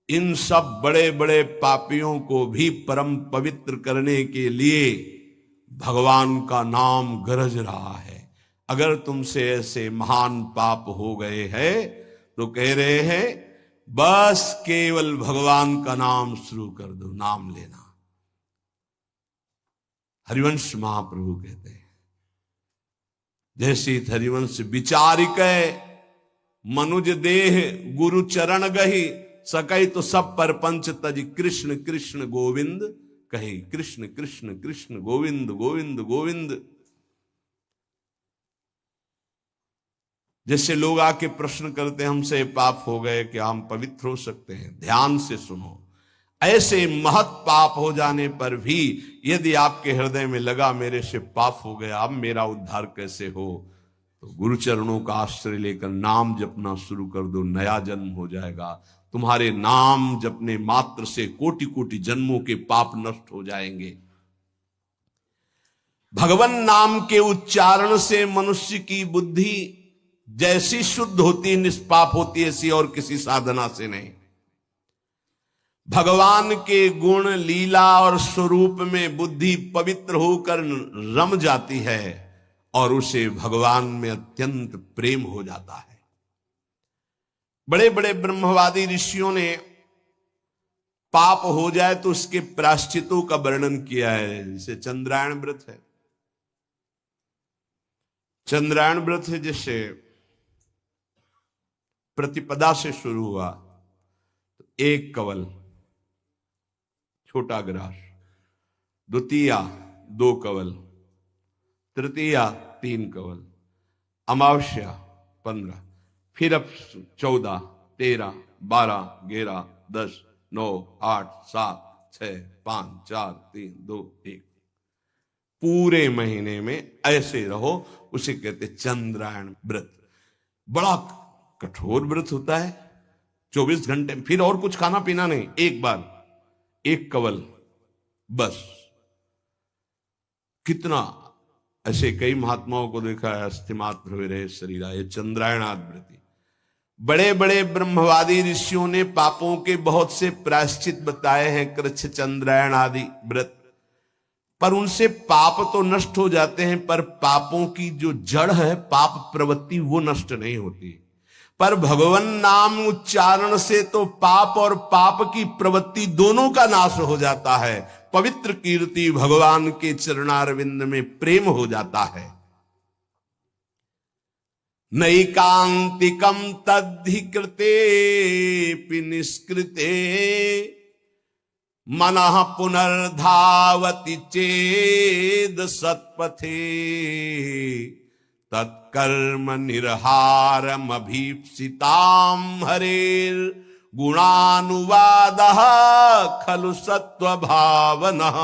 इन सब बड़े बड़े पापियों को भी परम पवित्र करने के लिए भगवान का नाम गरज रहा है। अगर तुमसे ऐसे महान पाप हो गए हैं तो कह रहे हैं बस केवल भगवान का नाम शुरू कर दो, नाम लेना। हरिवंश महाप्रभु कहते हैं जैसे हरिवंश विचारिक मनुज देह गुरु चरण गही सकई तो सब पर पंच तज कृष्ण कृष्ण गोविंद कही। कृष्ण कृष्ण कृष्ण गोविंद गोविंद गोविंद। जैसे लोग आके प्रश्न करते हैं हमसे पाप हो गए, क्या हम पवित्र हो सकते हैं? ध्यान से सुनो, ऐसे महत पाप हो जाने पर भी यदि आपके हृदय में लगा मेरे से पाप हो गया, अब मेरा उद्धार कैसे हो, तो गुरु चरणों का आश्रय लेकर नाम जपना शुरू कर दो, नया जन्म हो जाएगा। तुम्हारे नाम जपने मात्र से कोटि कोटि जन्मों के पाप नष्ट हो जाएंगे। भगवान नाम के उच्चारण से मनुष्य की बुद्धि जैसी शुद्ध होती, निष्पाप होती, ऐसी और किसी साधना से नहीं। भगवान के गुण लीला और स्वरूप में बुद्धि पवित्र होकर रम जाती है और उसे भगवान में अत्यंत प्रेम हो जाता है। बड़े बड़े ब्रह्मवादी ऋषियों ने पाप हो जाए तो उसके प्रायश्चितों का वर्णन किया है। जैसे चंद्रायण व्रत है, चंद्रायण व्रत है जैसे प्रतिपदा से शुरू हुआ तो एक कवल छोटा ग्रास, द्वितीया 2 कवल, तृतीया 3 कवल, अमावस्या 15, फिर अब 14, 13, 12, 11, 10, 9, 8, 7, 6, 5, 4, 3, 2, 1। पूरे महीने में ऐसे रहो, उसे कहते चंद्रायण व्रत। बड़ा कठोर व्रत होता है, 24 घंटे, फिर और कुछ खाना पीना नहीं, एक बार 1 कवल बस। कितना ऐसे कई महात्माओं को देखा है, अस्थिमात्र हुए रहे शरीरा, ये चंद्रायणाव्रती। बड़े बड़े ब्रह्मवादी ऋषियों ने पापों के बहुत से प्रायश्चित बताए हैं, कृच्छ चंद्रायण आदि व्रत, पर उनसे पाप तो नष्ट हो जाते हैं, पर पापों की जो जड़ है पाप प्रवृत्ति वो नष्ट नहीं होती। पर भगवान नाम उच्चारण से तो पाप और पाप की प्रवृत्ति दोनों का नाश हो जाता है। पवित्र कीर्ति भगवान के चरणारविंद में प्रेम हो जाता है। नैकांतिकम तद्धिकृते निष्कृते मनः पुनर्धावति चेद सत्पथे तत्कर्म निर्हारम अभीप्सिताम हरेर गुणानुवादः खलु सत्व भावनः।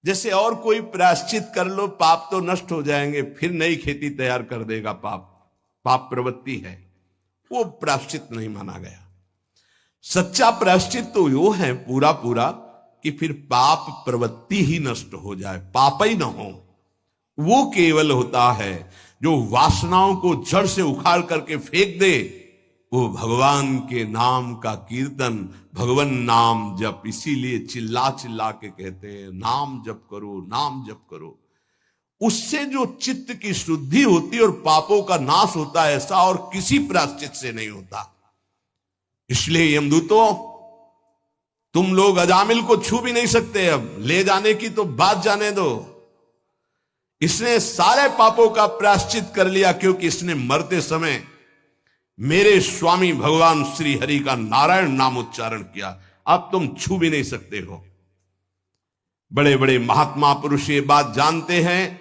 जैसे और कोई प्रायश्चित कर लो पाप तो नष्ट हो जाएंगे, फिर नई खेती तैयार कर देगा पाप, पाप प्रवृत्ति है, वो प्रायश्चित नहीं माना गया। सच्चा प्रायश्चित तो यो है पूरा पूरा कि फिर पाप प्रवृत्ति ही नष्ट हो जाए, पाप ही न हो। वो केवल होता है जो वासनाओं को जड़ से उखाड़ करके फेंक दे, वो भगवान के नाम का कीर्तन, भगवान नाम जप। इसीलिए चिल्ला चिल्ला के कहते हैं नाम जप करो, नाम जप करो। उससे जो चित्त की शुद्धि होती और पापों का नाश होता है, ऐसा और किसी प्रायश्चित से नहीं होता। इसलिए यमदूतों, तुम लोग अजामिल को छू भी नहीं सकते, अब ले जाने की तो बात जाने दो। इसने सारे पापों का प्रायश्चित कर लिया क्योंकि इसने मरते समय मेरे स्वामी भगवान श्री हरि का नारायण नाम उच्चारण किया। अब तुम छू भी नहीं सकते हो। बड़े बड़े महात्मा पुरुष ये बात जानते हैं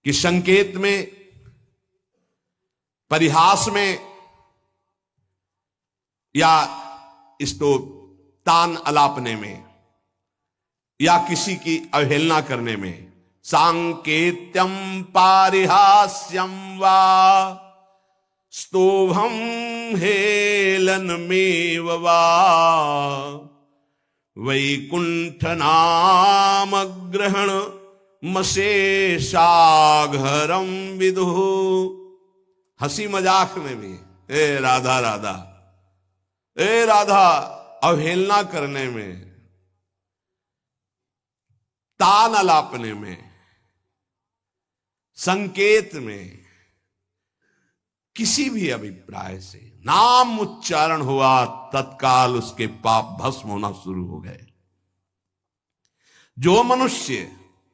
कि संकेत में, परिहास में या इसको तान अलापने में या किसी की अवहेलना करने में, सांकेत्यम पारिहास्यम वा स्तोभम हेलनमेव वा वैकुंठ नाम ग्रहण मशेषाघरम विदुः। हंसी मजाक में भी ए राधा राधा, ए राधा, अवहेलना करने में, तान अलापने में, संकेत में, किसी भी अभिप्राय से नाम उच्चारण हुआ, तत्काल उसके पाप भस्म होना शुरू हो गए। जो मनुष्य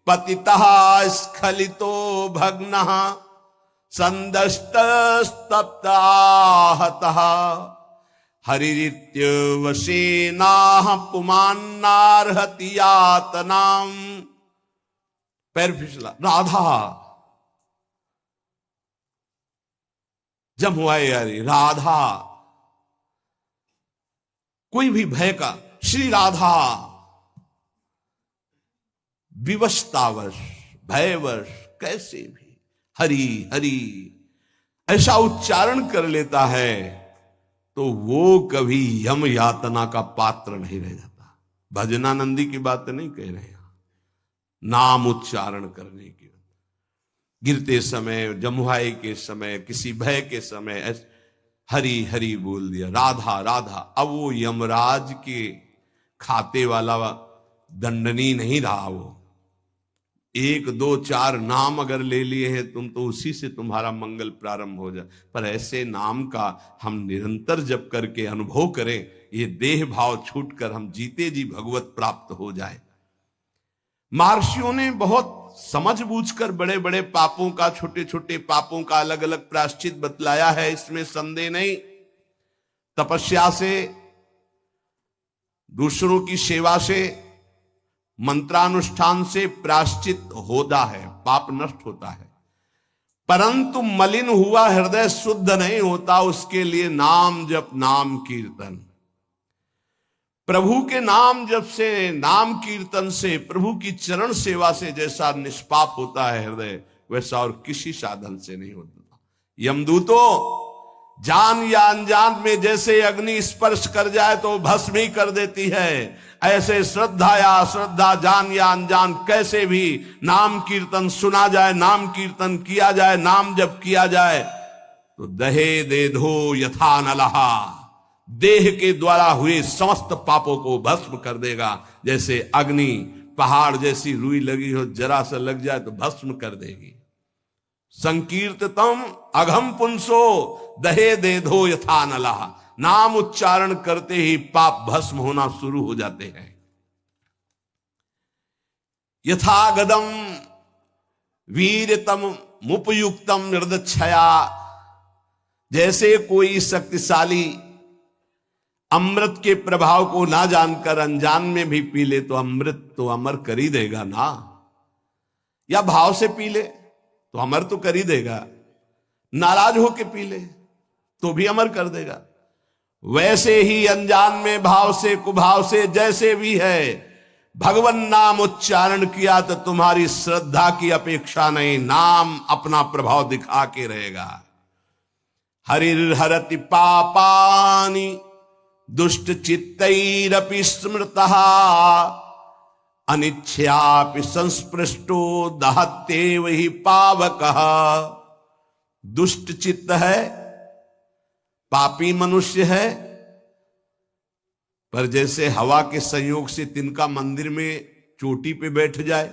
पतितः स्खलितो भग्नः संदष्टस्तप्ताहतः हरिरित्यवशेनाः पुमान्नार्हति यातनाम्। पैर फिसला, राधा जब हुआ यारी, राधा, कोई भी भय का, श्री राधा विवशतावश, भयवश, कैसे भी हरि हरि ऐसा उच्चारण कर लेता है तो वो कभी यम यातना का पात्र नहीं रह जाता। भजनानंदी की बात नहीं कह रहे हैं, नाम उच्चारण करने की, गिरते समय, जमुहाई के समय, किसी भय के समय हरि हरि बोल दिया, राधा राधा। अब वो यमराज के खाते वाला दंडनी नहीं रहा। वो 1 2 4 नाम अगर ले लिए हैं तुम, तो उसी से तुम्हारा मंगल प्रारंभ हो जाए। पर ऐसे नाम का हम निरंतर जप करके अनुभव करें, ये देह भाव छूटकर हम जीते जी भगवत प्राप्त हो जाए। महर्षियों ने बहुत समझ बूझकर बड़े बड़े पापों का, छोटे छोटे पापों का अलग अलग प्रायश्चित बतलाया है, इसमें संदेह नहीं। तपस्या से, दूसरों की सेवा से, मंत्रानुष्ठान से प्रायश्चित होता है, पाप नष्ट होता है। परंतु मलिन हुआ हृदय शुद्ध नहीं होता, उसके लिए नाम जप, नाम कीर्तन, प्रभु के नाम जप से, नाम कीर्तन से, प्रभु की चरण सेवा से जैसा निष्पाप होता है हृदय, वैसा और किसी साधन से नहीं होता। यमदूतों जान या अनजान में जैसे अग्नि स्पर्श कर जाए तो भस्म ही कर देती है, ऐसे श्रद्धा या अश्रद्धा, जान या अनजान, कैसे भी नाम कीर्तन सुना जाए, नाम कीर्तन किया जाए, नाम जप किया जाए तो दहे दे धो यथा नलहा, देह के द्वारा हुए समस्त पापों को भस्म कर देगा। जैसे अग्नि पहाड़ जैसी रुई लगी हो, जरा सा लग जाए तो भस्म कर देगी। संकीर्ततम अघम पुंसो दहे दे धो यथा नलहा, नाम उच्चारण करते ही पाप भस्म होना शुरू हो जाते हैं। यथा गदम वीरतम मुपयुक्तम निर्दक्षया, जैसे कोई शक्तिशाली अमृत के प्रभाव को ना जानकर अनजान में भी पी ले तो अमृत तो अमर कर ही देगा ना, या भाव से पी ले तो अमर तो कर ही देगा, नाराज होके पी ले तो भी अमर कर देगा। वैसे ही अनजान में, भाव से, कुभाव से, जैसे भी है, भगवान नाम उच्चारण किया तो तुम्हारी श्रद्धा की अपेक्षा नहीं, नाम अपना प्रभाव दिखा के रहेगा। हरिर्हरति पापानि दुष्ट चित्तैरपि स्मृतः अनिच्छयापि संस्पृष्टो दहत्येव हि पावकः। दुष्ट चित्त है, पापी मनुष्य है, पर जैसे हवा के संयोग से तिनका मंदिर में चोटी पे बैठ जाए,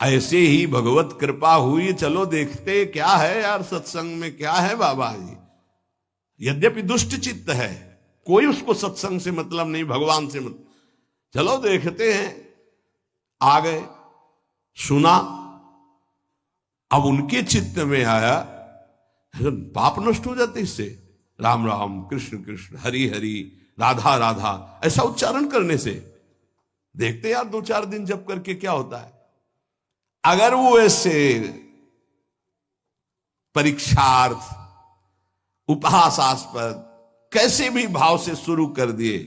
ऐसे ही भगवत कृपा हुई, चलो देखते क्या है यार सत्संग में, क्या है बाबा जी। यद्यपि दुष्ट चित्त है, कोई उसको सत्संग से मतलब नहीं, भगवान से मतलब, चलो देखते हैं। आ गए, सुना, अब उनके चित्त में आया, पाप नष्ट हो जाते इससे। राम राम, कृष्ण कृष्ण, हरि हरि, राधा राधा, ऐसा उच्चारण करने से देखते यार 2-4 दिन जप करके क्या होता है। अगर वो ऐसे परीक्षार्थ, उपहासास्पद, कैसे भी भाव से शुरू कर दिए,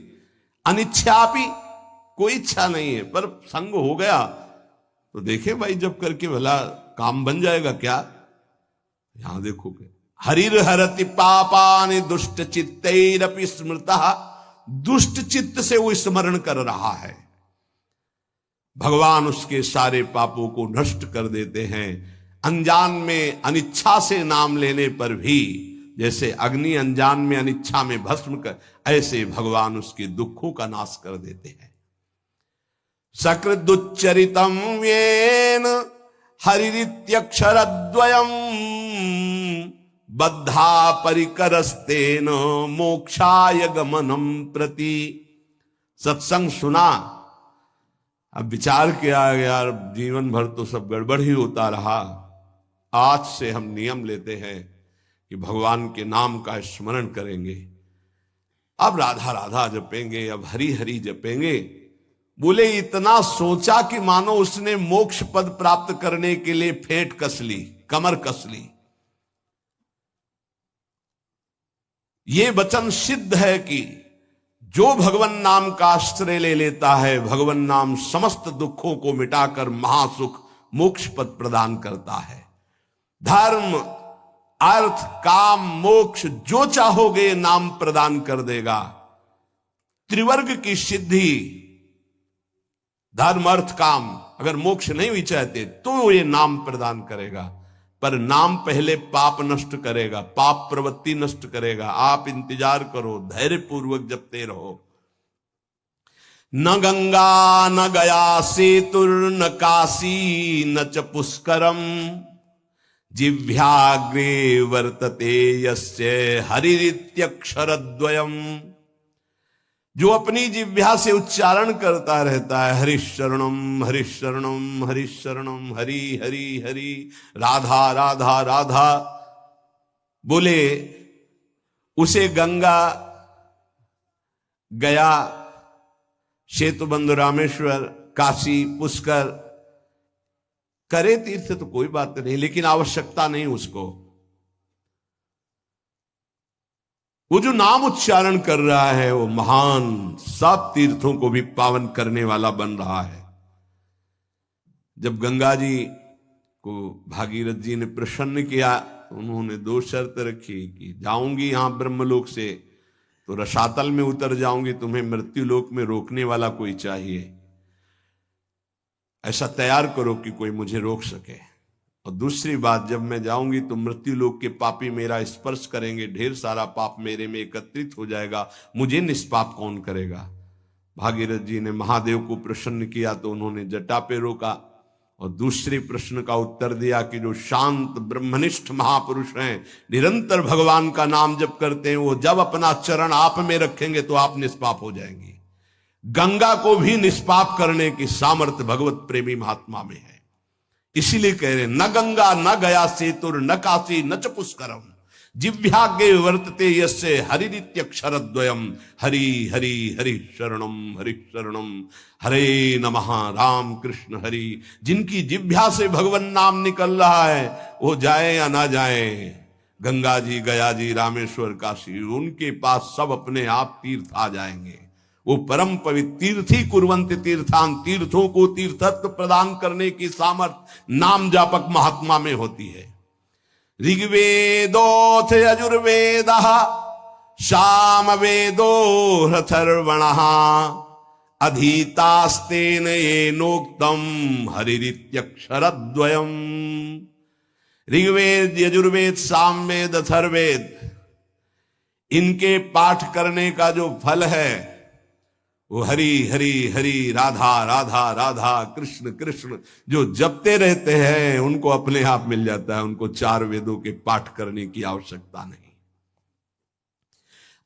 अनिच्छापि, कोई इच्छा नहीं है पर संग हो गया, तो देखे भाई जब करके भला काम बन जाएगा क्या। यहां देखोगे, हरिर हरति पापानि दुष्ट चित्तैरपि स्मृतः, दुष्ट चित्त से वो स्मरण कर रहा है, भगवान उसके सारे पापों को नष्ट कर देते हैं। अनजान में, अनिच्छा से नाम लेने पर भी जैसे अग्नि अनजान में अनिच्छा में भस्म कर, ऐसे भगवान उसके दुखों का नाश कर देते हैं। सकृदुच्चरितम येन हरिरित्यक्षरद्वयम् बद्धा परिकरस्तेन मोक्षाय गमनम प्रति। सत्संग सुना, अब विचार किया यार जीवन भर तो सब गड़बड़ ही होता रहा, आज से हम नियम लेते हैं कि भगवान के नाम का स्मरण करेंगे, अब राधा राधा जपेंगे, अब हरि हरि जपेंगे। बोले इतना सोचा कि मानो उसने मोक्ष पद प्राप्त करने के लिए फेंट कस ली, कमर कस ली। ये वचन सिद्ध है कि जो भगवान नाम का आश्रय ले लेता है, भगवान नाम समस्त दुखों को मिटाकर महासुख मोक्ष पद प्रदान करता है। धर्म अर्थ काम मोक्ष जो चाहोगे नाम प्रदान कर देगा। त्रिवर्ग की सिद्धि, धर्म अर्थ काम, अगर मोक्ष नहीं भी चाहते तो ये नाम प्रदान करेगा, पर नाम पहले पाप नष्ट करेगा, पाप प्रवृत्ति नष्ट करेगा। आप इंतजार करो, धैर्य पूर्वक जपते रहो। न गंगा न गया सेतुर न काशी न च पुष्करम जिह्वाग्रे वर्तते यस्य हरिरित्यक्षरद्वयम्। जो अपनी जिह्वा से उच्चारण करता रहता है हरिशरणम हरिशरणम हरिशरणम, हरि हरि हरि, राधा राधा राधा, बोले उसे गंगा, गया, सेतुबंध, रामेश्वर, काशी, पुष्कर करे तीर्थ तो कोई बात नहीं, लेकिन आवश्यकता नहीं उसको। वो जो नाम उच्चारण कर रहा है वो महान सब तीर्थों को भी पावन करने वाला बन रहा है। जब गंगा जी को भागीरथ जी ने प्रसन्न किया तो उन्होंने दो शर्त रखी कि जाऊंगी यहां ब्रह्मलोक से तो रसातल में उतर जाऊंगी, तुम्हें मृत्युलोक में रोकने वाला कोई चाहिए, ऐसा तैयार करो कि कोई मुझे रोक सके। और दूसरी बात, जब मैं जाऊंगी तो मृत्युलोक के पापी मेरा स्पर्श करेंगे, ढेर सारा पाप मेरे में एकत्रित हो जाएगा, मुझे निष्पाप कौन करेगा। भागीरथ जी ने महादेव को प्रसन्न किया तो उन्होंने जटा पे रोका और दूसरे प्रश्न का उत्तर दिया कि जो शांत ब्रह्मनिष्ठ महापुरुष हैं, निरंतर भगवान का नाम जप करते हैं, वो जब अपना चरण आप में रखेंगे तो आप निष्पाप हो जाएंगे। गंगा को भी निष्पाप करने की सामर्थ्य भगवत प्रेमी महात्मा में है। इसीलिए कह रहे न गंगा न गया सेतुर न काशी न च पुष्करम जिह्वाग्रे वर्तते यस्य हरिरित्यक्षरद्वयम्। हरि हरि हरि शरणम हरे नमः, राम कृष्ण हरि। जिनकी जिह्वा से भगवान नाम निकल रहा है वो जाए या ना जाए, गंगा जी, गया जी, रामेश्वर, काशी, उनके पास सब अपने आप तीर्थ आ जाएंगे। वो परम पवित्र तीर्थी कुर्वन्ति तीर्थान, तीर्थों को तीर्थत्व प्रदान करने की सामर्थ्य नाम जापक महात्मा में होती है। ऋग्वेदोथ यजुर्वेदः सामवेदो ह्यथर्वणः अधीतास्तेन येनोक्तम हरिरित्यक्षरद्वयम्। ऋग्वेद, यजुर्वेद, सामवेद, अथर्ववेद, इनके पाठ करने का जो फल है वो हरि हरि हरि, राधा राधा राधा, कृष्ण कृष्ण जो जपते रहते हैं उनको अपने आप मिल जाता है। उनको चार वेदों के पाठ करने की आवश्यकता नहीं।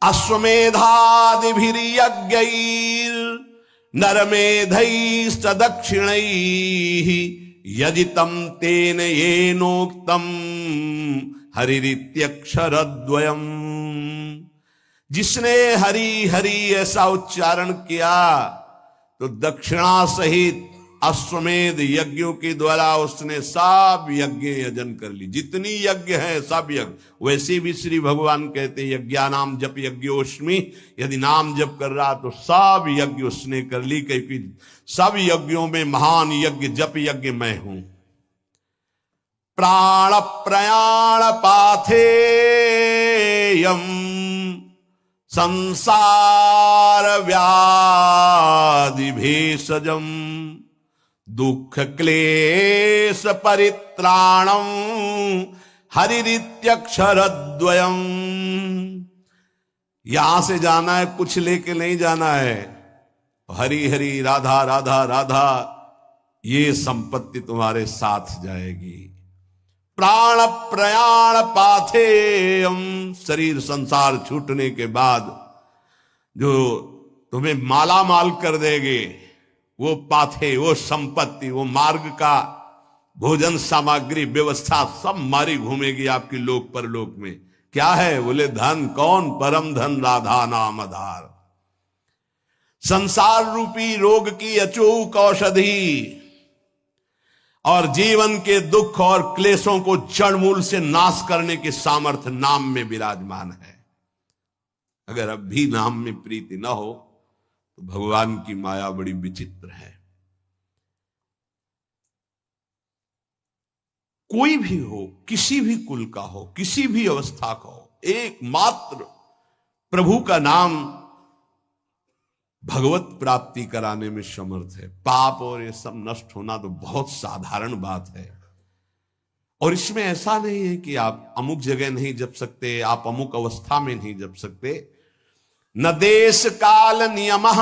अश्वमेधादिभिर्यज्ञैर् नरमेधैश्च दक्षिणैः यजितं तेन येनोक्तं हरिरित्यक्षरद्वयम्। जिसने हरि हरि ऐसा उच्चारण किया तो दक्षिणा सहित अश्वमेध यज्ञों के द्वारा उसने सब यज्ञ यजन कर ली। जितनी यज्ञ है सब यज्ञ, वैसे भी श्री भगवान कहते यज्ञानाम जप यज्ञोस्मि, यदि नाम जप कर रहा तो सब यज्ञ उसने कर ली, क्योंकि सब यज्ञों में महान यज्ञ जप यज्ञ मैं हूं। प्राण प्रयाण पाथेयम संसार व्याधि भेषजम दुख क्लेश परित्राणम हरिरित्यक्षरद्वयम्। यहां से जाना है, कुछ लेके नहीं जाना है। हरि हरि, राधा राधा राधा, ये संपत्ति तुम्हारे साथ जाएगी। प्राण प्रयाण पाथेयम, शरीर संसार छूटने के बाद जो तुम्हें माला माल कर देंगे, वो पाथे, वो संपत्ति, वो मार्ग का भोजन सामग्री व्यवस्था सब मारी घूमेगी आपकी लोक परलोक में। क्या है? बोले धन। कौन? परम धन राधा नाम आधार। संसार रूपी रोग की अचूक औषधि और जीवन के दुख और क्लेशों को जड़ मूल से नाश करने की सामर्थ्य नाम में विराजमान है। अगर अब भी नाम में प्रीति न हो तो भगवान की माया बड़ी विचित्र है। कोई भी हो, किसी भी कुल का हो, किसी भी अवस्था का हो, एकमात्र प्रभु का नाम भगवत प्राप्ति कराने में समर्थ है। पाप और ये सब नष्ट होना तो बहुत साधारण बात है। और इसमें ऐसा नहीं है कि आप अमुक जगह नहीं जप सकते, आप अमुक अवस्था में नहीं जप सकते। न देश काल नियमः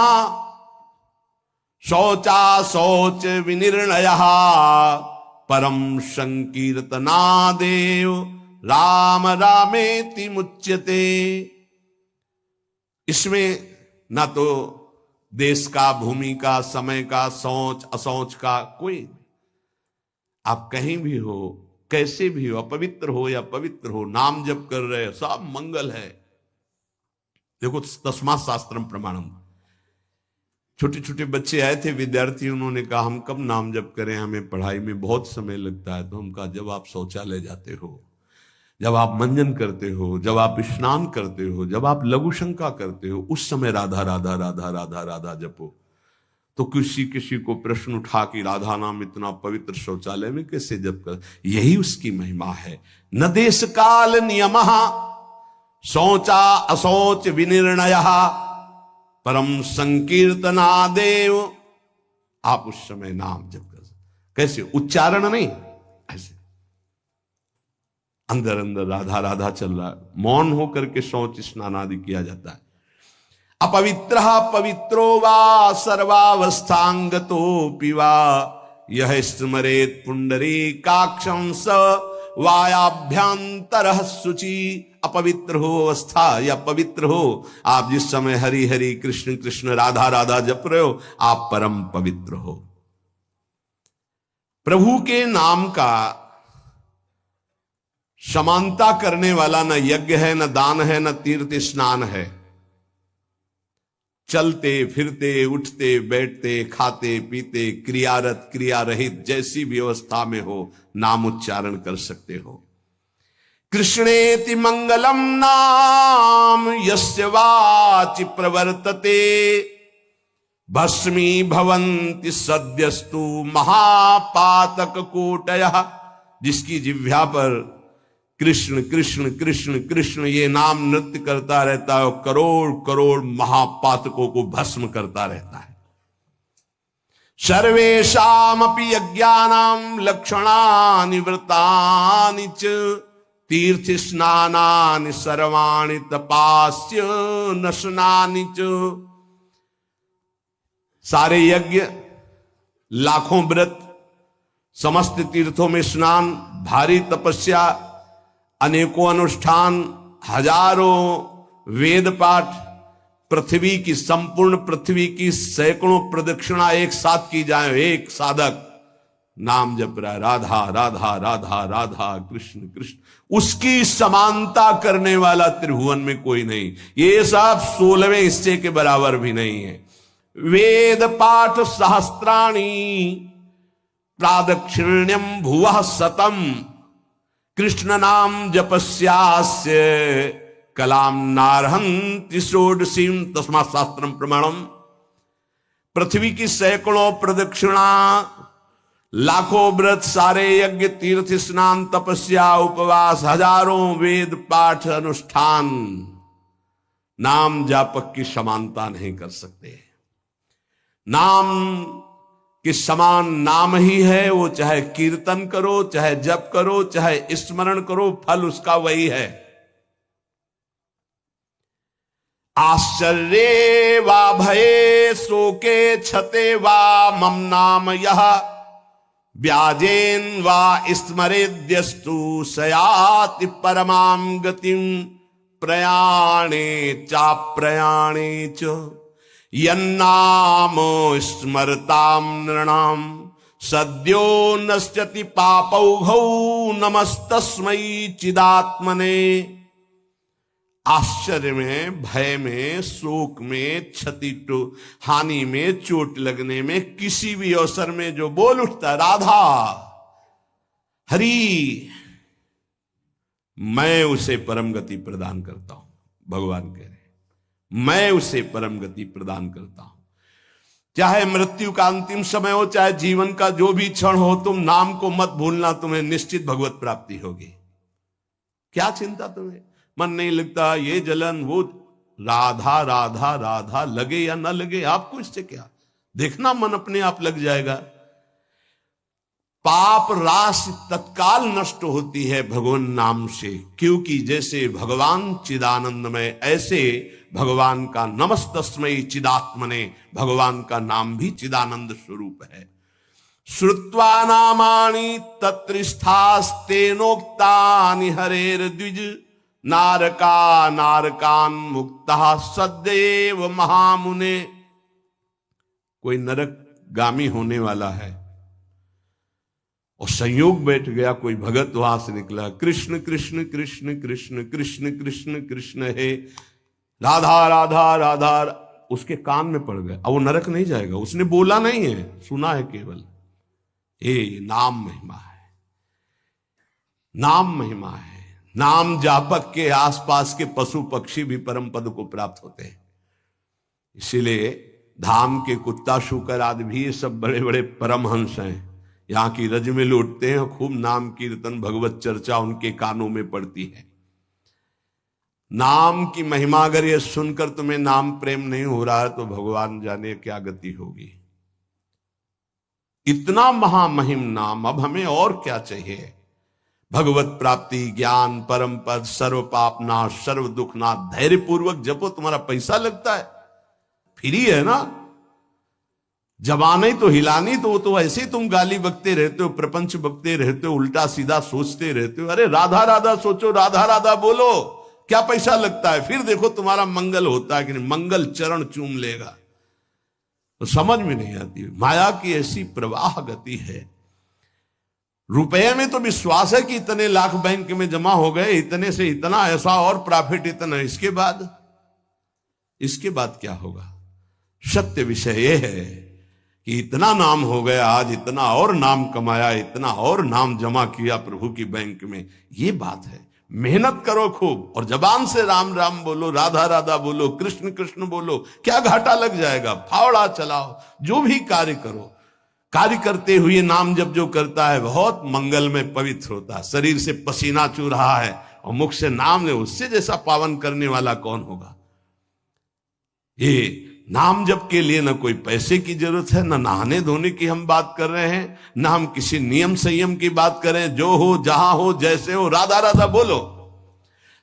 शौचा शौच विनिर्णयः परम संकीर्तनादेव राम रामेति मुच्यते। इसमें ना तो देश का, भूमि का, समय का, सोच असोच का कोई, आप कहीं भी हो, कैसे भी हो, अपवित्र हो या पवित्र हो, नाम जप कर रहे हो, सब मंगल है। देखो, तस्मात् शास्त्रम प्रमाणम। छोटे छोटे बच्चे आए थे, विद्यार्थी, उन्होंने कहा हम कब नाम जप करें, हमें पढ़ाई में बहुत समय लगता है। तो हम कहा जब आप शौचालय जाते हो, जब आप मंजन करते हो, जब आप स्नान करते हो, जब आप लघु शंका करते हो, उस समय राधा राधा राधा राधा राधा जपो। तो किसी किसी को प्रश्न उठा कि राधा नाम इतना पवित्र शौचालय में कैसे जप कर? यही उसकी महिमा है। न देश काल नियमः शौचा अशौच विनिर्णयः परम संकीर्तनादेव। आप उस समय नाम जप कर, कैसे? उच्चारण नहीं, ऐसे अंदर अंदर राधा राधा चल रहा है। मौन होकर के शौच स्नान आदि किया जाता है। अपवित्र पवित्रो वा सर्वावस्थांगतोऽपि वा यह स्मरेत पुंडरीकाक्षं स वायाभ्यंतरः शुचि। अपवित्र हो अवस्था या पवित्र हो, आप जिस समय हरि हरि कृष्ण कृष्ण राधा राधा जप रहे हो, आप परम पवित्र हो। प्रभु के नाम का समानता करने वाला न यज्ञ है, न दान है, न तीर्थ स्नान है। चलते फिरते, उठते बैठते, खाते पीते, क्रियारत क्रिया रहित, जैसी भी अवस्था में हो, नाम उच्चारण कर सकते हो। कृष्णेति मंगलम नाम यस्य वाचि प्रवर्तते भस्मी भवन्ति सद्यस्तु महापातक कोटयः। जिसकी जिह्वा पर कृष्ण कृष्ण कृष्ण कृष्ण ये नाम नृत्य करता रहता है, करोड़ करोड़ महापातकों को भस्म करता रहता है। सर्वेषामपि यज्ञानां लक्षणानि व्रतानि च तीर्थ स्नानानि सर्वाणि तपास्य नशनानि च। सारे यज्ञ, लाखों व्रत, समस्त तीर्थों में स्नान, भारी तपस्या, अनेकों अनुष्ठान, हजारों वेद पाठ, पृथ्वी की, संपूर्ण पृथ्वी की सैकड़ों प्रदक्षिणा एक साथ की जाए। एक साधक नाम जप रहा है, राधा राधा राधा राधा कृष्ण कृष्ण, उसकी समानता करने वाला त्रिभुवन में कोई नहीं। ये सब 16वें हिस्से के बराबर भी नहीं है। वेद पाठ सहस्त्राणि प्रादक्षिण्यम भुवः शतम कृष्ण नाम जपस्यास्य कलाम नारहन्ति षोडशीम तस्मात् शास्त्रम प्रमाणम। पृथ्वी की सैकड़ों प्रदक्षिणा, लाखों व्रत, सारे यज्ञ, तीर्थ स्नान, तपस्या, उपवास, हजारों वेद पाठ अनुष्ठान नाम जापक की समानता नहीं कर सकते। नाम कि समान नाम ही है, वो चाहे कीर्तन करो, चाहे जप करो, चाहे स्मरण करो, फल उसका वही है। आश्चर्ये वा भये शोके क्षते वा मम नाम यह व्याजेन वा स्मरेद्यस्तु सयाति परमां गतिम प्रयाणे चाप्रयाणे च यन्नाम स्मरताम नृणाम सद्यो नश्यति पापौघौ नमस्तस्मै चिदात्मने। आश्चर्य में, भय में, शोक में, क्षति हानि में, चोट लगने में, किसी भी अवसर में जो बोल उठता है राधा हरि, मैं उसे परम गति प्रदान करता हूं। भगवान कह रहे मैं उसे परम गति प्रदान करता हूं। चाहे मृत्यु का अंतिम समय हो, चाहे जीवन का जो भी क्षण हो, तुम नाम को मत भूलना, तुम्हें निश्चित भगवत प्राप्ति होगी। क्या चिंता तुम्हें, मन नहीं लगता, ये जलन वो, राधा राधा राधा लगे या ना लगे आपको इससे क्या, देखना मन अपने आप लग जाएगा। पाप राशि तत्काल नष्ट होती है भगवान नाम से, क्योंकि जैसे भगवान चिदानंदमय, ऐसे भगवान का नमस्तस्मै चिदात्मने, भगवान का नाम भी चिदानंद स्वरूप है। श्रुत्वा नामानि तत्रिष्ठास्तेनोक्तानि हरेर्द्विज नारका नारकान मुक्ता सदैव महामुने। कोई नरक गामी होने वाला है और संयोग बैठ गया, कोई भगत वहां से निकला, कृष्ण कृष्ण कृष्ण कृष्ण कृष्ण कृष्ण कृष्ण है, राधा राधा राधा, उसके कान में पड़ गया। अब वो नरक नहीं जाएगा, उसने बोला नहीं है, सुना है केवल। ये नाम महिमा है, नाम महिमा है। नाम जापक के आसपास के पशु पक्षी भी परम पद को प्राप्त होते हैं। इसीलिए धाम के कुत्ता शुकर आदि भी ये सब बड़े बड़े परमहंस हैं, यहां की रज में लौटते हैं, खूब नाम कीर्तन भगवत चर्चा उनके कानों में पड़ती है। नाम की महिमा अगर ये सुनकर तुम्हें नाम प्रेम नहीं हो रहा है तो भगवान जाने क्या गति होगी। इतना महामहिम नाम, अब हमें और क्या चाहिए। भगवत प्राप्ति, ज्ञान, परम पद, सर्व पाप नाश, सर्व दुख नाश, धैर्य पूर्वक जपो। तुम्हारा पैसा लगता है, फ्री है ना, जबानी तो हिलानी, तो वो तो ऐसे ही तुम गाली बकते रहते हो, प्रपंच बकते रहते हो, उल्टा सीधा सोचते रहते हो। अरे राधा राधा सोचो, राधा राधा बोलो, क्या पैसा लगता है। फिर देखो तुम्हारा मंगल होता है कि नहीं, मंगल चरण चूम लेगा। तो समझ में नहीं आती, माया की ऐसी प्रवाह गति है। रुपए में तो विश्वास है कि इतने लाख बैंक में जमा हो गए, इतने से इतना, ऐसा और प्रॉफिट इतना, इसके बाद क्या होगा। सत्य विषय यह है कि इतना नाम हो गया, आज इतना और नाम कमाया, इतना और नाम जमा किया प्रभु की बैंक में, ये बात है। मेहनत करो खूब और जबान से राम राम बोलो, राधा राधा बोलो, कृष्ण कृष्ण बोलो, क्या घाटा लग जाएगा। फावड़ा चलाओ, जो भी कार्य करो, कार्य करते हुए नाम जब जो करता है बहुत मंगल में पवित्र होता है। शरीर से पसीना चू रहा है और मुख से नाम ले, उससे जैसा पावन करने वाला कौन होगा। ये नाम जप के लिए न कोई पैसे की जरूरत है, न नहाने धोने की हम बात कर रहे हैं, न हम किसी नियम संयम की बात करें। जो हो, जहां हो, जैसे हो, राधा राधा बोलो।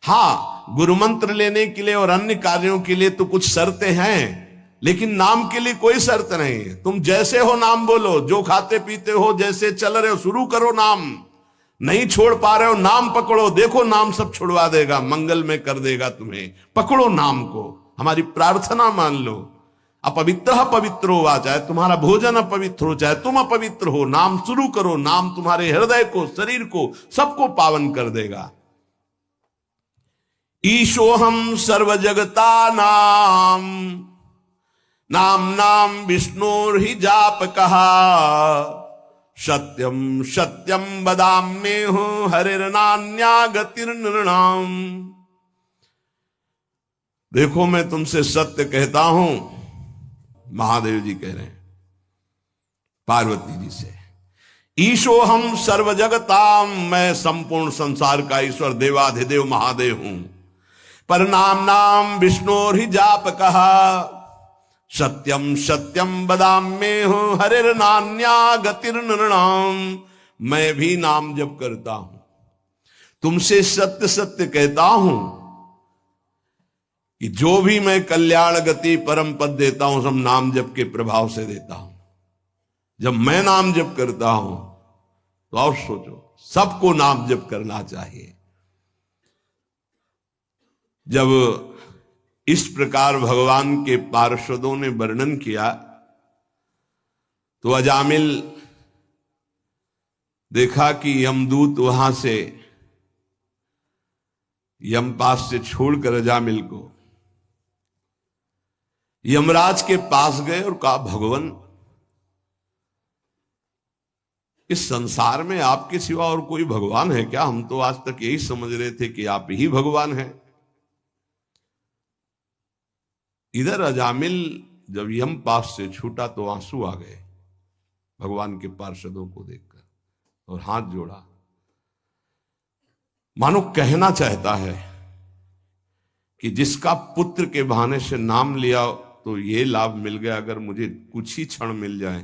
हाँ, गुरु मंत्र लेने के लिए और अन्य कार्यों के लिए तो कुछ शर्तें हैं, लेकिन नाम के लिए कोई शर्त नहीं है। तुम जैसे हो नाम बोलो, जो खाते पीते हो, जैसे चल रहे हो, शुरू करो नाम। नहीं छोड़ पा रहे हो, नाम पकड़ो, देखो नाम सब छुड़वा देगा, मंगल में कर देगा तुम्हें। पकड़ो नाम को, हमारी प्रार्थना मान लो। अपवित्र पवित्र हो, आ चाहे तुम्हारा भोजन अपवित्र हो, चाहे तुम अपवित्र हो, नाम शुरू करो। नाम तुम्हारे हृदय को, शरीर को, सबको पावन कर देगा। ईशोहम सर्व जगता नाम, नाम नाम विष्णुर्हि जाप कहा, सत्यम सत्यम बदाम्ये हूं हरिर्नान्या गतिर्नृणाम। देखो मैं तुमसे सत्य कहता हूं, महादेव जी कह रहे हैं पार्वती जी से। ईशो हम सर्व जगताम, मैं संपूर्ण संसार का ईश्वर देवाधिदेव महादेव हूं। पर नाम नाम विष्णु ही जाप कहा, सत्यम सत्यम वदाम्येहं हरिर्नान्या गतिर्नृणाम्। मैं भी नाम जप करता हूं, तुमसे सत्य सत्य कहता हूं कि जो भी मैं कल्याण गति परम पद देता हूं सब नाम जप के प्रभाव से देता हूं। जब मैं नाम जप करता हूं तो और सोचो, सबको नाम जप करना चाहिए। जब इस प्रकार भगवान के पार्षदों ने वर्णन किया तो अजामिल देखा कि यमदूत वहां से यमपास से छोड़कर अजामिल को यमराज के पास गए और कहा, भगवान इस संसार में आपके सिवा और कोई भगवान है क्या? हम तो आज तक यही समझ रहे थे कि आप ही भगवान हैं। इधर अजामिल जब यम पास से छूटा तो आंसू आ गए भगवान के पार्षदों को देखकर और हाथ जोड़ा, मानो कहना चाहता है कि जिसका पुत्र के बहाने से नाम लिया तो ये लाभ मिल गया, अगर मुझे कुछ ही क्षण मिल जाए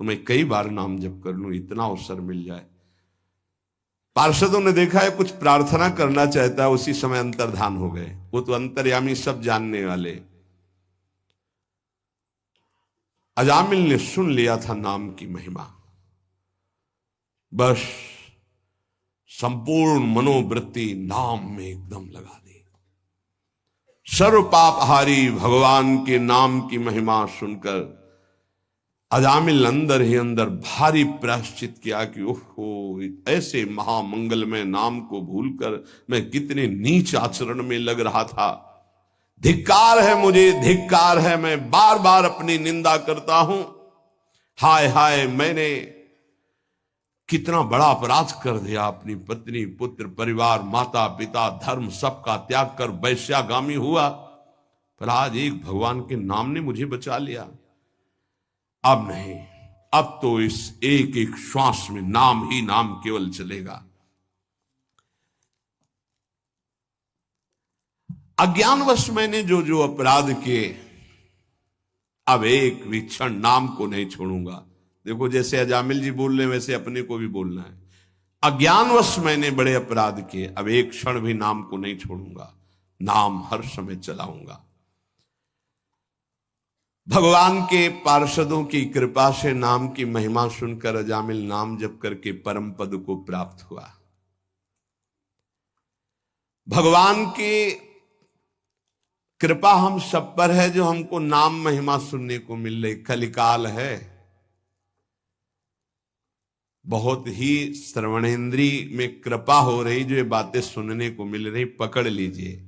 तो मैं कई बार नाम जप कर लूं, इतना अवसर मिल जाए। पार्षदों ने देखा है कुछ प्रार्थना करना चाहता है, उसी समय अंतर्धान हो गए। वो तो अंतर्यामी, सब जानने वाले। अजामिल ने सुन लिया था नाम की महिमा, बस संपूर्ण मनोवृत्ति नाम में एकदम लगा दी। सर्व पापहारी भगवान के नाम की महिमा सुनकर अजामिल अंदर ही अंदर भारी प्रायश्चित किया कि ओहो, ऐसे महामंगलमय नाम को भूलकर मैं कितने नीच आचरण में लग रहा था। धिक्कार है मुझे, धिक्कार है, मैं बार बार अपनी निंदा करता हूं। हाय हाय, मैंने कितना बड़ा अपराध कर दिया। अपनी पत्नी, पुत्र, परिवार, माता पिता, धर्म सबका त्याग कर वैश्यागामी हुआ, पर आज एक भगवान के नाम ने मुझे बचा लिया। अब नहीं, अब तो इस एक एक श्वास में नाम ही नाम केवल चलेगा। अज्ञानवश मैंने जो जो अपराध किए, अब एक भी क्षण नाम को नहीं छोड़ूंगा। देखो, जैसे अजामिल जी बोल रहे वैसे अपने को भी बोलना है। अज्ञानवश मैंने बड़े अपराध किए, अब एक क्षण भी नाम को नहीं छोड़ूंगा, नाम हर समय चलाऊंगा। भगवान के पार्षदों की कृपा से नाम की महिमा सुनकर अजामिल नाम जप करके परम पद को प्राप्त हुआ। भगवान की कृपा हम सब पर है जो हमको नाम महिमा सुनने को मिल रही। कलिकाल है, बहुत ही श्रवणेन्द्री में कृपा हो रही, जो ये बातें सुनने को मिल रही, पकड़ लीजिए।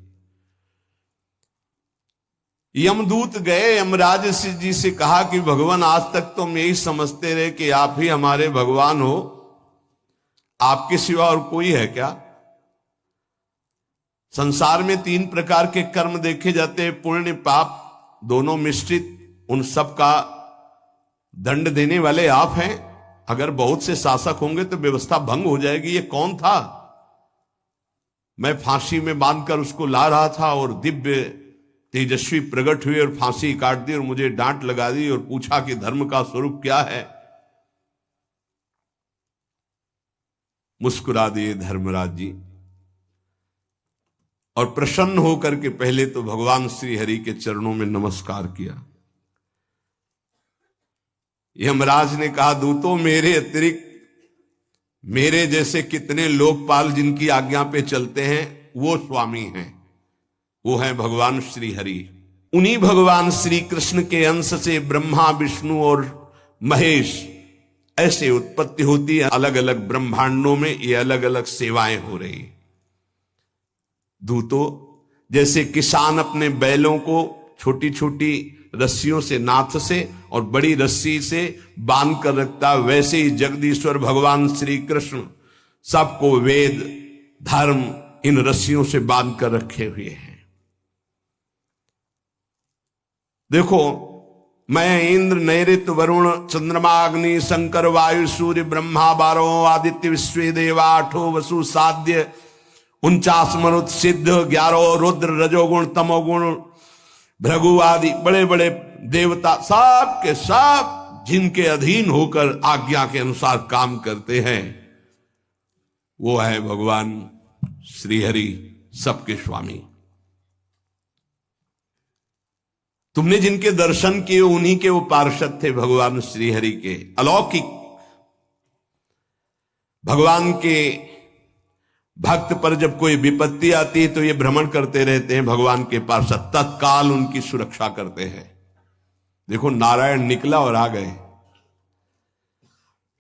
यमदूत गए यमराज जी से कहा कि भगवान, आज तक तो हम यही समझते रहे कि आप ही हमारे भगवान हो, आपके सिवा और कोई है क्या? संसार में 3 प्रकार के कर्म देखे जाते हैं, पुण्य पाप दोनों मिश्रित। उन सब का दंड देने वाले आप हैं। अगर बहुत से शासक होंगे तो व्यवस्था भंग हो जाएगी। ये कौन था? मैं फांसी में बांधकर उसको ला रहा था और दिव्य तेजस्वी प्रकट हुए और फांसी काट दी और मुझे डांट लगा दी और पूछा कि धर्म का स्वरूप क्या है। मुस्कुरा दिए धर्मराज जी और प्रसन्न होकर के पहले तो भगवान श्री हरि के चरणों में नमस्कार किया। यमराज ने कहा, दूतों, मेरे अतिरिक्त मेरे जैसे कितने लोकपाल जिनकी आज्ञा पे चलते हैं वो स्वामी हैं, वो हैं भगवान श्री हरि। उन्हीं भगवान श्री कृष्ण के अंश से ब्रह्मा, विष्णु और महेश ऐसे उत्पत्ति होती है। अलग अलग ब्रह्मांडों में ये अलग अलग सेवाएं हो रही। दूतों, जैसे किसान अपने बैलों को छोटी छोटी रस्सियों से, नाथ से और बड़ी रस्सी से बांध कर रखता, वैसे ही जगदीश्वर भगवान श्री कृष्ण सबको वेद, धर्म इन रस्सियों से बांध कर रखे हुए हैं। देखो, मैं इंद्र, नैऋत्य, वरुण, चंद्रमा, अग्नि, शंकर, वायु, सूर्य, ब्रह्मा, 12 आदित्य, विश्व देवा, 8 वसु, साध्य, 49 मरुत, सिद्ध, 11 रुद्र, रजोगुण, तमोगुण, भृगु आदि बड़े बड़े देवता सब के सब जिनके अधीन होकर आज्ञा के अनुसार काम करते हैं, वो है भगवान श्रीहरि, सबके स्वामी। तुमने जिनके दर्शन किए उन्हीं के वो पार्षद थे भगवान श्रीहरि के, अलौकिक। भगवान के भक्त पर जब कोई विपत्ति आती है तो ये भ्रमण करते रहते हैं भगवान के पार्षद, तत्काल उनकी सुरक्षा करते हैं। देखो नारायण निकला और आ गए।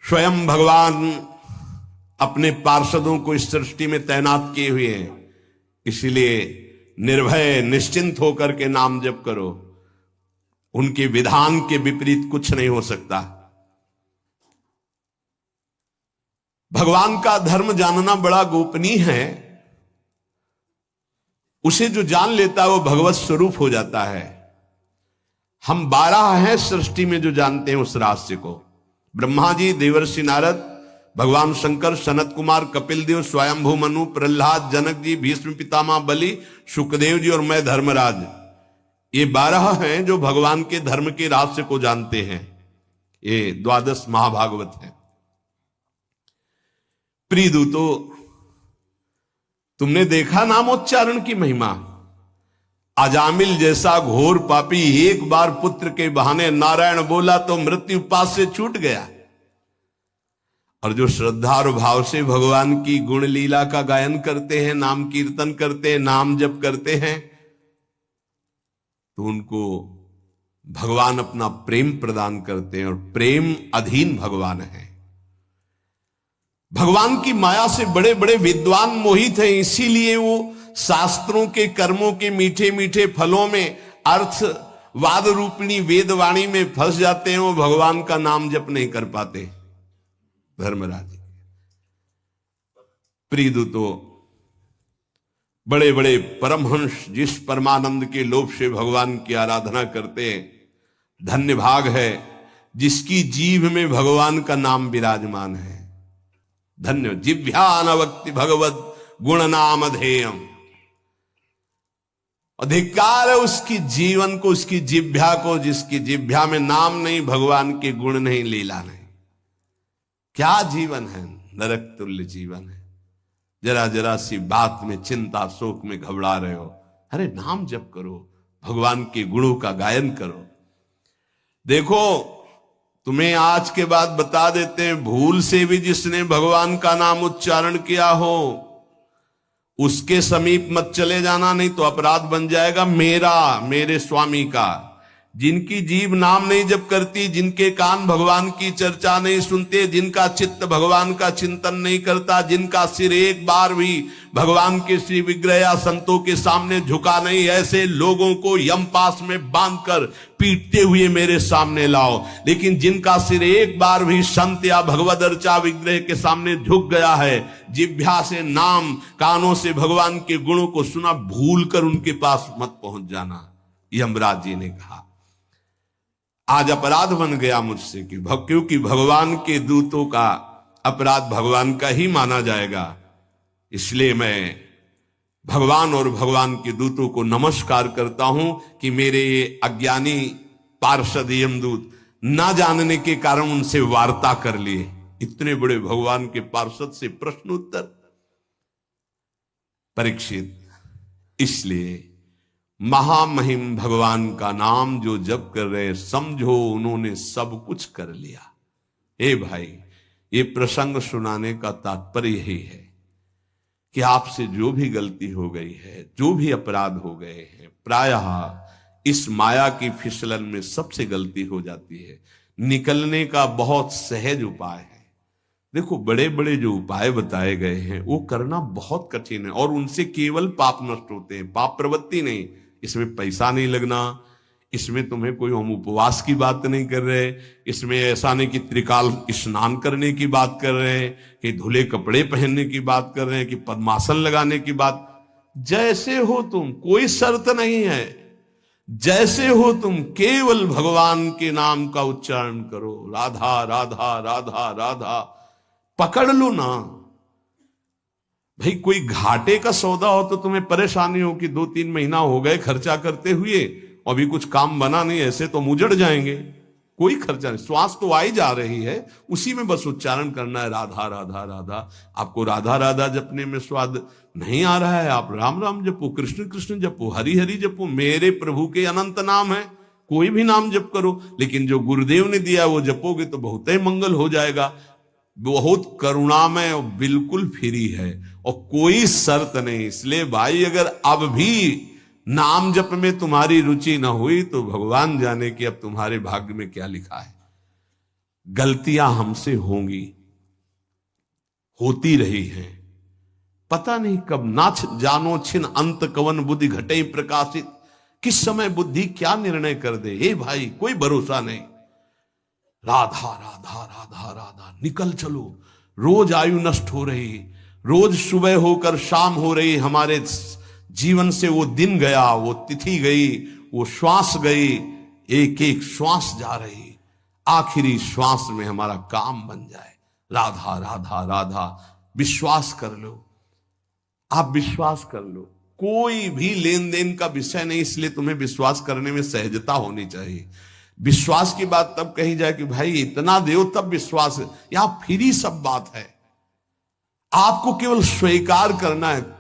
स्वयं भगवान अपने पार्षदों को इस सृष्टि में तैनात किए हुए हैं, इसलिए निर्भय निश्चिंत होकर के नाम जप करो। उनके विधान के विपरीत कुछ नहीं हो सकता। भगवान का धर्म जानना बड़ा गोपनीय है। उसे जो जान लेता है वो भगवत स्वरूप हो जाता है। हम 12 हैं सृष्टि में जो जानते हैं उस रहस्य को। ब्रह्मा जी, देवर्षि नारद, भगवान शंकर, सनत कुमार, कपिल देव, स्वयंभू मनु, प्रहलाद, जनक जी, भीष्म पितामह बलि, सुखदेव जी और मैं धर्मराज, ये 12 हैं जो भगवान के धर्म के रहस्य को जानते हैं। ये 12 महाभागवत है। प्रिय दूतो, तुमने देखा नामोच्चारण की महिमा। अजामिल जैसा घोर पापी एक बार पुत्र के बहाने नारायण बोला तो मृत्यु पास से छूट गया। और जो श्रद्धा और भाव से भगवान की गुण लीला का गायन करते हैं, नाम कीर्तन करते हैं, नाम जप करते हैं, तो उनको भगवान अपना प्रेम प्रदान करते हैं। और प्रेम अधीन भगवान है। भगवान की माया से बड़े बड़े विद्वान मोहित हैं, इसीलिए वो शास्त्रों के कर्मों के मीठे मीठे फलों में अर्थवाद रूपिणी वेदवाणी में फंस जाते हैं। वो भगवान का नाम जप नहीं कर पाते। धर्मराज प्रिय दूतो, बड़े बड़े परमहंस जिस परमानंद के लोभ से भगवान की आराधना करते हैं, धन्य भाग है जिसकी जीभ में भगवान का नाम विराजमान है। धन्य जिभ्यानवक्ति भगवत गुण नाम अधेयम। अधिकार है उसकी जीवन को, उसकी जिभ्या को, जिसकी जिभ्या में नाम नहीं, भगवान के गुण नहीं, लीला नहीं। क्या जीवन है, नरक तुल्य जीवन है। जरा जरा सी बात में चिंता शोक में घबरा रहे हो, अरे नाम जप करो, भगवान के गुणों का गायन करो। देखो तुम्हें आज के बाद बता देते हैं, भूल से भी जिसने भगवान का नाम उच्चारण किया हो उसके समीप मत चले जाना, नहीं तो अपराध बन जाएगा मेरा, मेरे स्वामी का। जिनकी जीभ नाम नहीं जप करती, जिनके कान भगवान की चर्चा नहीं सुनते, जिनका चित्त भगवान का चिंतन नहीं करता, जिनका सिर एक बार भी भगवान के श्री विग्रह या संतों के सामने झुका नहीं, ऐसे लोगों को यमपास में बांधकर पीटते हुए मेरे सामने लाओ। लेकिन जिनका सिर एक बार भी संत या भगवद अर्चा विग्रह के सामने झुक गया है, जिह्वा से नाम, कानों से भगवान के गुणों को सुना, भूल कर उनके पास मत पहुंच जाना। यमराज जी ने कहा आज अपराध बन गया मुझसे कि क्योंकि भगवान के दूतों का अपराध भगवान का ही माना जाएगा, इसलिए मैं भगवान और भगवान के दूतों को नमस्कार करता हूं कि मेरे ये अज्ञानी पार्षद यमदूत ना जानने के कारण उनसे वार्ता कर लिए। इतने बड़े भगवान के पार्षद से प्रश्न उत्तर। परीक्षित, इसलिए महामहिम भगवान का नाम जो जप कर रहे, समझो उन्होंने सब कुछ कर लिया। हे भाई, ये प्रसंग सुनाने का तात्पर्य यही है कि आपसे जो भी गलती हो गई है, जो भी अपराध हो गए हैं, प्रायः इस माया की फिसलन में सबसे गलती हो जाती है। निकलने का बहुत सहज उपाय है। देखो बड़े बड़े जो उपाय बताए गए हैं वो करना बहुत कठिन है और उनसे केवल पाप नष्ट होते हैं, पाप प्रवृत्ति नहीं। इसमें पैसा नहीं लगना, इसमें तुम्हें कोई हम उपवास की बात नहीं कर रहे, इसमें ऐसा नहीं कि त्रिकाल स्नान करने की बात कर रहे हैं, कि धुले कपड़े पहनने की बात कर रहे हैं, कि पद्मासन लगाने की बात। जैसे हो तुम, कोई शर्त नहीं है, जैसे हो तुम, केवल भगवान के नाम का उच्चारण करो। राधा राधा राधा राधा पकड़ लो ना भाई। कोई घाटे का सौदा हो तो तुम्हें परेशानी हो कि 2-3 महीना हो गए खर्चा करते हुए अभी कुछ काम बना नहीं, ऐसे तो हम उजड़ जाएंगे। कोई खर्चा नहीं, श्वास तो आई जा रही है, उसी में बस उच्चारण करना है राधा राधा राधा। आपको राधा राधा जपने में स्वाद नहीं आ रहा है, आप राम राम जपो, कृष्ण कृष्ण जपो, हरि हरि जपो। मेरे प्रभु के अनंत नाम है, कोई भी नाम जप करो, लेकिन जो गुरुदेव ने दिया वो जपोगे तो बहुत ही मंगल हो जाएगा। बहुत करुणामय और बिल्कुल फ्री है और कोई शर्त नहीं। इसलिए भाई अगर अब भी नाम जप में तुम्हारी रुचि ना हुई तो भगवान जाने कि अब तुम्हारे भाग्य में क्या लिखा है। गलतियां हमसे होंगी, होती रही हैं, पता नहीं कब। ना जानो छिन अंत कवन बुद्धि घटे प्रकाशित, किस समय बुद्धि क्या निर्णय कर दे। हे भाई कोई भरोसा नहीं। राधा राधा राधा राधा निकल चलो। रोज आयु नष्ट हो रही, रोज सुबह होकर शाम हो रही, हमारे जीवन से वो दिन गया, वो तिथि गई, वो श्वास गई, एक एक श्वास जा रही। आखिरी श्वास में हमारा काम बन जाए। राधा राधा राधा विश्वास कर लो, आप विश्वास कर लो। कोई भी लेन देन का विषय नहीं, इसलिए तुम्हें विश्वास करने में सहजता होनी चाहिए। विश्वास की बात तब कही जाए कि भाई इतना दो तब विश्वास है, यहां फ्री सब बात है। आपको केवल स्वीकार करना है।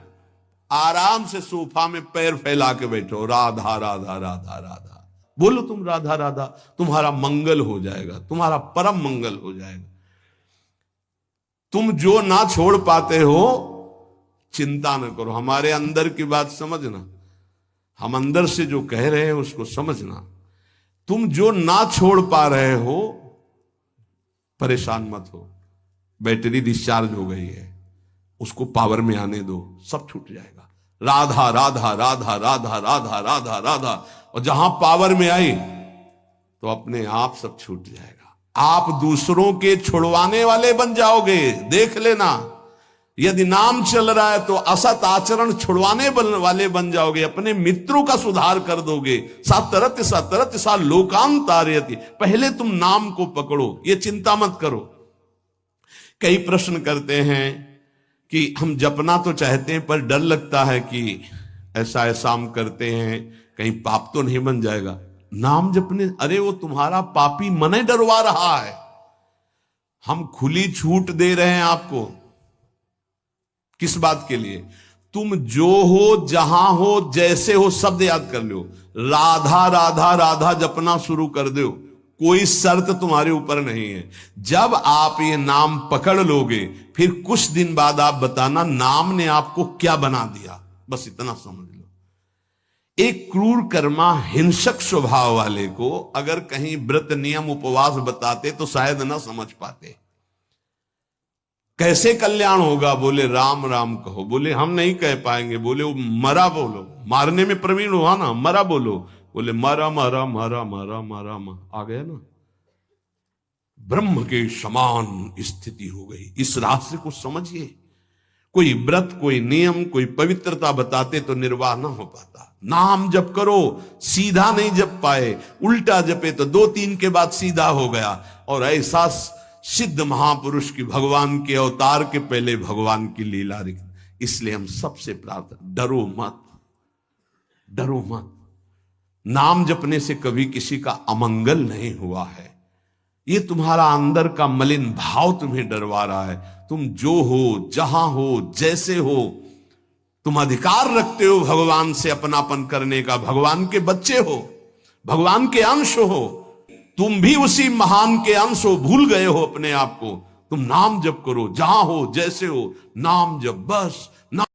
आराम से सोफा में पैर फैला के बैठो, राधा राधा राधा राधा बोलो। तुम राधा राधा, तुम्हारा मंगल हो जाएगा, तुम्हारा परम मंगल हो जाएगा। तुम जो ना छोड़ पाते हो चिंता न करो, हमारे अंदर की बात समझना, हम अंदर से जो कह रहे हैं उसको समझना। तुम जो ना छोड़ पा रहे हो परेशान मत हो। बैटरी डिस्चार्ज हो गई है, उसको पावर में आने दो, सब छूट जाएगा। राधा राधा राधा राधा राधा राधा राधा, और जहां पावर में आई तो अपने आप सब छूट जाएगा। आप दूसरों के छुड़वाने वाले बन जाओगे। देख लेना, यदि नाम चल रहा है तो असत आचरण छुड़वाने वाले बन जाओगे, अपने मित्रों का सुधार कर दोगे। सतरत सतरत सा लोकांतारयति, पहले तुम नाम को पकड़ो, ये चिंता मत करो। कई प्रश्न करते हैं कि हम जपना तो चाहते हैं पर डर लगता है कि ऐसा ऐसा हम करते हैं कहीं पाप तो नहीं बन जाएगा। नाम जपने, अरे वो तुम्हारा पापी मन ही डरवा रहा है। हम खुली छूट दे रहे हैं आपको। किस बात के लिए? तुम जो हो, जहां हो, जैसे हो, शब्द याद कर लो। राधा राधा राधा जपना शुरू कर दो, कोई शर्त तुम्हारे ऊपर नहीं है। जब आप ये नाम पकड़ लोगे फिर कुछ दिन बाद आप बताना नाम ने आपको क्या बना दिया। बस इतना समझ लो। एक क्रूर कर्मा हिंसक स्वभाव वाले को अगर कहीं व्रत नियम उपवास बताते तो शायद ना समझ पाते। कैसे कल्याण होगा? बोले राम राम कहो। बोले हम नहीं कह पाएंगे। बोले वो मरा बोलो, मारने में प्रवीण हुआ ना, मरा बोलो। बोले मरा मरा मरा मरा मरा आ गया ना, ब्रह्म के समान स्थिति हो गई। इस रहस्य को समझिए। कोई व्रत, कोई नियम, कोई पवित्रता बताते तो निर्वाह ना हो पाता। नाम जप करो, सीधा नहीं जप पाए, उल्टा जपे तो 2-3 के बाद सीधा हो गया। और ऐसा सिद्ध महापुरुष की भगवान के अवतार के पहले भगवान की लीला। इसलिए हम सबसे प्रार्थना, डरो मत, डरो मत। नाम जपने से कभी किसी का अमंगल नहीं हुआ है। ये तुम्हारा अंदर का मलिन भाव तुम्हें डरवा रहा है। तुम जो हो, जहां हो, जैसे हो, तुम अधिकार रखते हो भगवान से अपनापन करने का। भगवान के बच्चे हो, भगवान के अंश हो, तुम भी उसी महान के अंश हो। भूल गए हो अपने आप को। तुम नाम जप करो, जहां हो, जैसे हो, नाम जप, बस नाम।